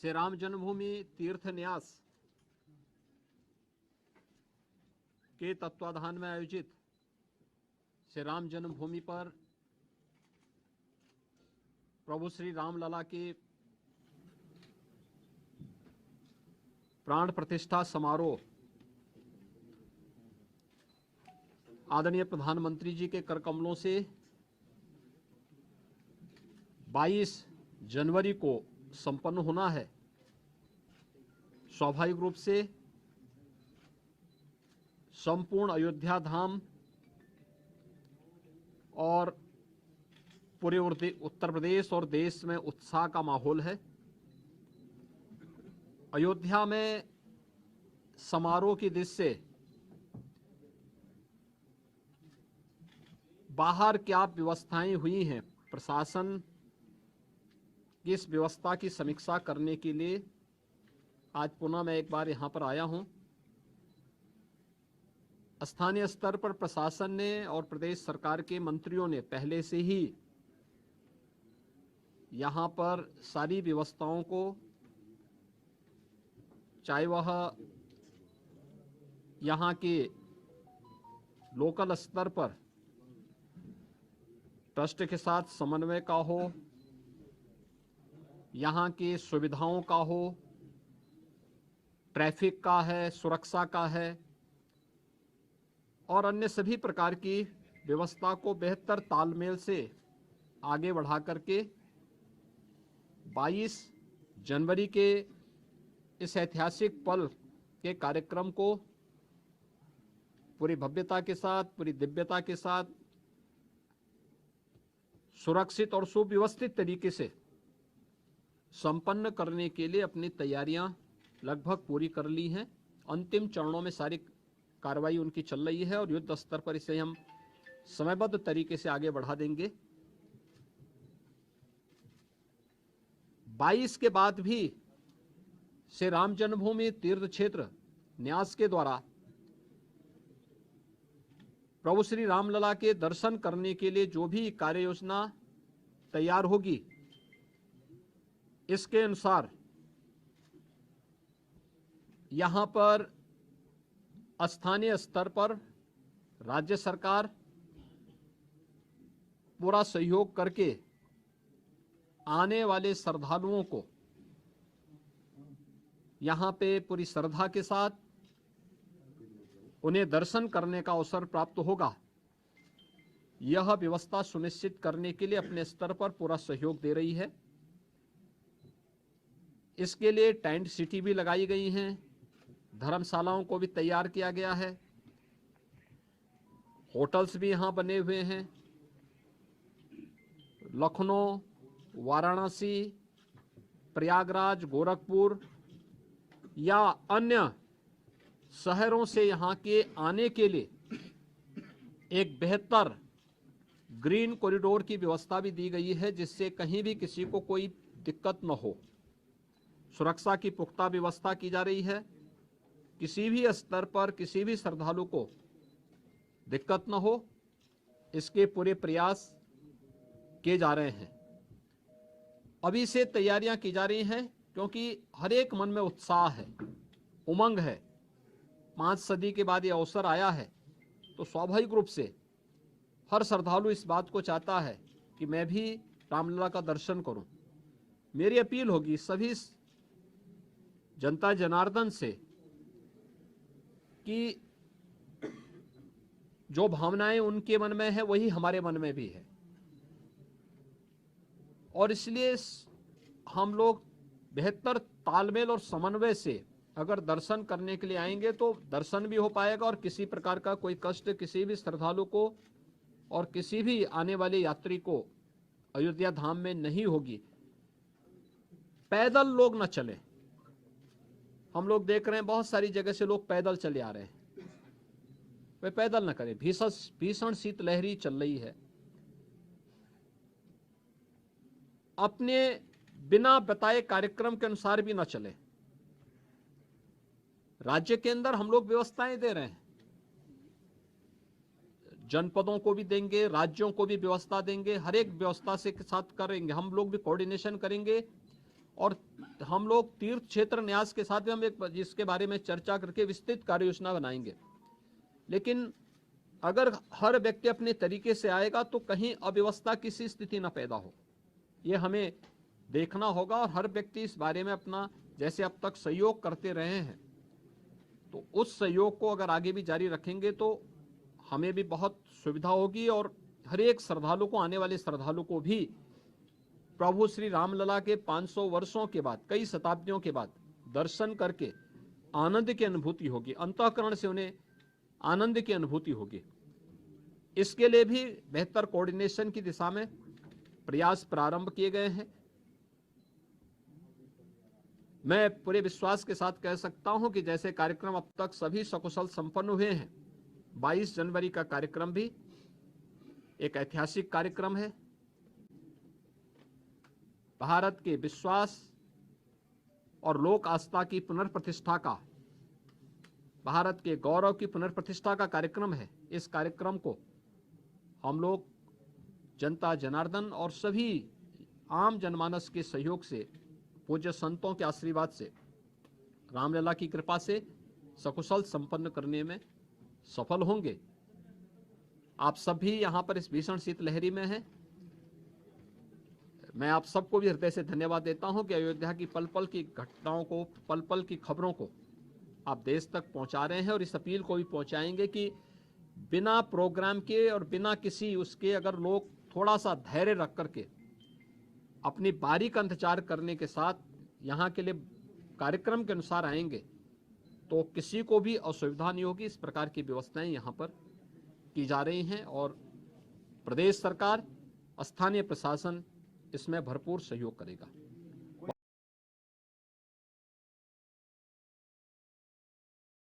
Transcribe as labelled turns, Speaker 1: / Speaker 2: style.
Speaker 1: श्री राम जन्मभूमि तीर्थ न्यास के तत्वाधान में आयोजित श्री राम जन्मभूमि पर प्रभु श्री राम लला के प्राण प्रतिष्ठा समारोह आदरणीय प्रधानमंत्री जी के कर कमलों से 22 जनवरी को संपन्न होना है। स्वाभाविक रूप से संपूर्ण अयोध्या धाम और पूरे उत्तर प्रदेश और देश में उत्साह का माहौल है। अयोध्या में समारोह की दृष्टि से बाहर क्या व्यवस्थाएं हुई हैं, प्रशासन की इस व्यवस्था की समीक्षा करने के लिए आज पुनः मैं एक बार यहां पर आया हूं। स्थानीय स्तर पर प्रशासन ने और प्रदेश सरकार के मंत्रियों ने पहले से ही यहां पर सारी व्यवस्थाओं को, चाहे वह यहां के लोकल स्तर पर ट्रस्ट के साथ समन्वय का हो, यहाँ की सुविधाओं का हो, ट्रैफिक का है, सुरक्षा का है और अन्य सभी प्रकार की व्यवस्था को बेहतर तालमेल से आगे बढ़ा करके 22 जनवरी के इस ऐतिहासिक पल के कार्यक्रम को पूरी भव्यता के साथ, पूरी दिव्यता के साथ, सुरक्षित और सुव्यवस्थित तरीके से संपन्न करने के लिए अपनी तैयारियां लगभग पूरी कर ली हैं। अंतिम चरणों में सारी कार्रवाई उनकी चल रही है और युद्ध स्तर पर इसे हम समयबद्ध तरीके से आगे बढ़ा देंगे। 22 के बाद भी श्री राम जन्मभूमि तीर्थ क्षेत्र न्यास के द्वारा प्रभु श्री रामलला के दर्शन करने के लिए जो भी कार्य योजना तैयार होगी, इसके अनुसार यहां पर स्थानीय स्तर पर राज्य सरकार पूरा सहयोग करके आने वाले श्रद्धालुओं को यहां पे पूरी श्रद्धा के साथ उन्हें दर्शन करने का अवसर प्राप्त होगा। यह व्यवस्था सुनिश्चित करने के लिए अपने स्तर पर पूरा सहयोग दे रही है। इसके लिए टेंट सिटी भी लगाई गई हैं, धर्मशालाओं को भी तैयार किया गया है, होटल्स भी यहां बने हुए हैं। लखनऊ, वाराणसी, प्रयागराज, गोरखपुर या अन्य शहरों से यहां के आने के लिए एक बेहतर ग्रीन कॉरिडोर की व्यवस्था भी दी गई है, जिससे कहीं भी किसी को कोई दिक्कत न हो। सुरक्षा की पुख्ता व्यवस्था की जा रही है, किसी भी स्तर पर किसी भी श्रद्धालु को दिक्कत न हो, इसके पूरे प्रयास किए जा रहे हैं। अभी से तैयारियां की जा रही हैं क्योंकि हर एक मन में उत्साह है, उमंग है। 5 सदी के बाद ये अवसर आया है तो स्वाभाविक रूप से हर श्रद्धालु इस बात को चाहता है कि मैं भी रामलला का दर्शन करूं। मेरी अपील होगी सभी जनता जनार्दन से कि जो भावनाएं उनके मन में है वही हमारे मन में भी है, और इसलिए हम लोग बेहतर तालमेल और समन्वय से अगर दर्शन करने के लिए आएंगे तो दर्शन भी हो पाएगा और किसी प्रकार का कोई कष्ट किसी भी श्रद्धालु को और किसी भी आने वाले यात्री को अयोध्या धाम में नहीं होगी। पैदल लोग न चलें। हम लोग देख रहे हैं बहुत सारी जगह से लोग पैदल चले आ रहे हैं, वे पैदल न करें। भीषण शीतलहरी चल रही है। अपने बिना बताए कार्यक्रम के अनुसार भी न चले। राज्य के अंदर हम लोग व्यवस्थाएं दे रहे हैं, जनपदों को भी देंगे, राज्यों को भी व्यवस्था देंगे, हर एक व्यवस्था से साथ करेंगे। हम लोग भी कोऑर्डिनेशन करेंगे और हम लोग तीर्थ क्षेत्र न्यास के साथ भी हम एक इसके बारे में चर्चा करके विस्तृत कार्य योजना बनाएंगे। लेकिन अगर हर व्यक्ति अपने तरीके से आएगा तो कहीं अव्यवस्था की सी स्थिति न पैदा हो, ये हमें देखना होगा। और हर व्यक्ति इस बारे में अपना जैसे अब तक सहयोग करते रहे हैं, तो उस सहयोग को अगर आगे भी जारी रखेंगे तो हमें भी बहुत सुविधा होगी और हर एक श्रद्धालु को, आने वाले श्रद्धालु को भी प्रभु श्री रामलला के 500 वर्षों के बाद, कई शताब्दियों के बाद दर्शन करके आनंद की अनुभूति होगी, अंतःकरण से उन्हें आनंद की अनुभूति होगी। इसके लिए भी बेहतर कोऑर्डिनेशन की दिशा में प्रयास प्रारंभ किए गए हैं। मैं पूरे विश्वास के साथ कह सकता हूं कि जैसे कार्यक्रम अब तक सभी सकुशल संपन्न हुए हैं, 22 जनवरी का कार्यक्रम भी एक ऐतिहासिक कार्यक्रम है। भारत के विश्वास और लोक आस्था की पुनर्प्रतिष्ठा का, भारत के गौरव की पुनर्प्रतिष्ठा का कार्यक्रम है। इस कार्यक्रम को हम लोग जनता जनार्दन और सभी आम जनमानस के सहयोग से, पूज्य संतों के आशीर्वाद से, रामलला की कृपा से सकुशल संपन्न करने में सफल होंगे। आप सभी यहाँ पर इस भीषण शीतलहरी में हैं। मैं आप सबको भी हृदय से धन्यवाद देता हूँ कि अयोध्या की पल पल की घटनाओं को, पल पल की खबरों को आप देश तक पहुँचा रहे हैं और इस अपील को भी पहुँचाएंगे कि बिना प्रोग्राम के और बिना किसी उसके अगर लोग थोड़ा सा धैर्य रख करके अपनी बारी का इंतजार करने के साथ यहाँ के लिए कार्यक्रम के अनुसार आएंगे तो किसी को भी असुविधा नहीं होगी। इस प्रकार की व्यवस्थाएं यहाँ पर की जा रही हैं और प्रदेश सरकार, स्थानीय प्रशासन इसमें भरपूर सहयोग करेगा।